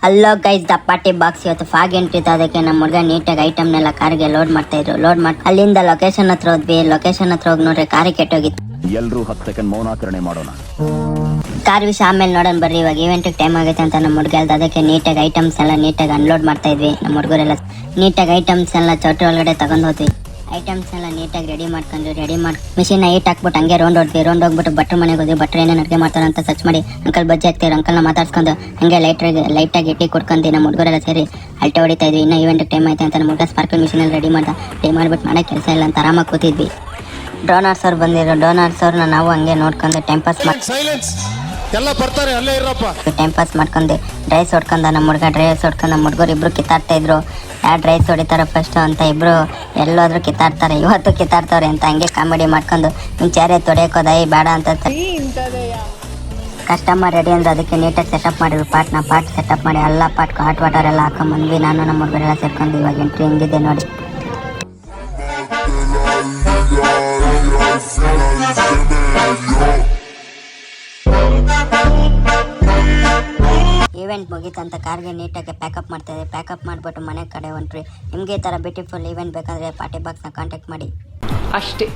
ಅಲ್ಲೋ guys the party box ಇವತ್ತು fog entry ಇತ್ತು. ಅದಕ್ಕೆ ನಮ್ಮ ಹುಡುಗ ನೀಟಾಗಿ ಐಟಮ್ನೆಲ್ಲ ಕಾರ್ಗೆ ಲೋಡ್ ಮಾಡ್ತಾ ಇದ್ರು. ಲೋಡ್ ಮಾಡಿ ಅಲ್ಲಿಂದ ಲೊಕೇಶನ್ ಹತ್ರ ಹೋದ್ವಿ. ಲೊಕೇಶನ್ ಹತ್ರ ಹೋಗಿ ನೋಡ್ರಿ ಕಾರ್ ಕೆಟ್ಟೋಗಿತ್ತು. ಎಲ್ಲರೂ 10 ಸೆಕೆಂಡ್ ಮೌನಾಚರಣೆ ಮಾಡೋಣ. ಕಾರ್ ವಿಷಯ ಆಮೇಲೆ ನೋಡೋಣ ಬರ್ರಿ. ಇವಾಗ ಇವೆಂಟ್ ಟೈಮ್ ಆಗೈತೆ ಅಂತ ನಮ್ಮ ಹುಡುಗ ಹೇಳ್ದ. ಅದಕ್ಕೆ ನೀಟಾಗಿ ಐಟಮ್ಸ್ ಎಲ್ಲ ನೀಟಾಗಿ ಅನ್ಲೋಡ್ ಮಾಡ್ತಾ ಇದ್ವಿ. ನಮ್ಮ ಹುಡುಗರೆಲ್ಲ ನೀಟಾಗಿ ಐಟಮ್ಸ್ ಎಲ್ಲ ಚೌಟ್ರಿ ಒಳಗಡೆ ತಗೊಂಡ್ ಹೋದ್ವಿ. ಐಟಮ್ಸ್ ಎಲ್ಲ ನೀಟಾಗಿ ರೆಡಿ ಮಾಡ್ಕೊಂಡ್ವಿ. ರೆಡಿ ಮಾಡಿ ಮಿಷಿನ್ ಹೀಟ್ ಹಾಕ್ಬಿಟ್ಟು ಹಂಗೆ ರೌಂಡ್ ಹೊಡ್ತೀವಿ. ರೌಂಡ್ ಹೋಗ್ಬಿಟ್ಟು ಭಟ್ರ ಮನೆಗೆ ಹೋದ್ವಿ. ಭಟ್ರ ಏನೇನು ಅಡುಗೆ ಮಾಡ್ತಾರೆ ಅಂತ ಸರ್ಚ್ ಮಾಡಿ ಅಂಕಲ್ ಬಜ್ಜಿ ಹಾಕ್ತೀವಿ. ಅಂಕಲ್ನ ಮಾತಾಡ್ಸ್ಕೊಂಡು ಹಂಗೆ ಲೈಟಾಗಿ ಟೀ ಕುಡ್ಕೊಂಡು ನಮ್ಮ ಹುಡುಗರೆಲ್ಲ ಸೇರಿ ಅಲ್ಟೆ ಹೊಡಿತಾ ಇದ್ವಿ. ಇನ್ನು ಇವೆಂಟ್ ಟೈಮ್ ಆಯ್ತು ಅಂತ ನಮ್ಮ ಹುಡುಗ ಸ್ಪಾರ್ಕಲ್ ಮಿಷಿನಲ್ಲಿ ರೆಡಿ ಮಾಡಿಬಿಟ್ಟು ಮಾಡೋ ಕೆಲಸ ಇಲ್ಲ ಅಂತ ಆರಾಮಾಗಿ ಕೂತಿದ್ವಿ. ಡೋನರ್ಸ್ ಅವ್ರು ಬಂದಿರೋ ಡೋನರ್ಸ್ ಅವ್ರನ್ನ ನಾವು ಹಂಗೆ ನೋಡ್ಕೊಂಡು ಟೈಮ್ ಪಾಸ್ ಎಲ್ಲ ಬರ್ತಾರೆ ಅಲ್ಲೇ ಇರಪ್ಪ. ಟೈಮ್ ಪಾಸ್ ಮಾಡ್ಕೊಂಡು ಡ್ರೈಸ್ ಹೊಡ್ಕೊಂಡು ನಮ್ಮ ಹುಡುಗ ಡ್ರೈಸ್ ಹೊಡ್ಕೊಂಡು ನಮ್ಮ ಹುಡುಗರು ಇಬ್ರು ಕಿತ್ತಾಡ್ತಾ ಇದ್ರು. ಯಾರು ಡ್ರೈಸ್ ಹೊಡಿತಾರೋ ಫಸ್ಟ್ ಅಂತ ಇಬ್ರು ಎಲ್ಲೋದ್ರು ಕಿತ್ತಾಡ್ತಾರೆ. ಇವತ್ತು ಕಿತ್ತಾಡ್ತವ್ರೆ ಅಂತ ಹಂಗೆ ಕಾಮಿಡಿ ಮಾಡ್ಕೊಂಡು ಮುಂಚೆ ತೊಡೆಯೋಕೋದಾಯಿ ಬೇಡ ಅಂತ ಕಸ್ಟಮರ್ ರೆಡಿ ಅಂದ್ರೆ ಅದಕ್ಕೆ ನೀಟಾಗಿ ಸೆಟಪ್ ಮಾಡಿದ್ರು. ಪಾಟ್ ಸೆಟಪ್ ಮಾಡಿ ಎಲ್ಲ ಪಾಟ್ ಹಾಟ್ ವಾಟರ್ ಎಲ್ಲ ಹಾಕೊಂಡ್ಬಂದ್ವಿ. ನಾನು ನಮ್ಮ ಹುಡುಗರೆಲ್ಲ ಸೇರ್ಕೊಂಡು ಇವಾಗ ಎಂಟ್ರಿ ಹೆಂಗಿದೆ ನೋಡಿ. ಇವೆಂಟ್ ಮುಗೀತಂತ ಕಾರ್ಗೆ ನೀಟಾಗಿ ಪ್ಯಾಕಪ್ ಮಾಡ್ತಾಯಿದ್ದೆ. ಪ್ಯಾಕಪ್ ಮಾಡಿಬಿಟ್ಟು ಮನೆ ಕಡೆ ಹೊಂಟ್ರಿ. ನಿಮಗೆ ಈ ಥರ ಬ್ಯೂಟಿಫುಲ್ ಇವೆಂಟ್ ಬೇಕಾದರೆ ಪಾರ್ಟಿ ಬಾಕ್ಸ್ನ ಕಾಂಟ್ಯಾಕ್ಟ್ ಮಾಡಿ ಅಷ್ಟೇ.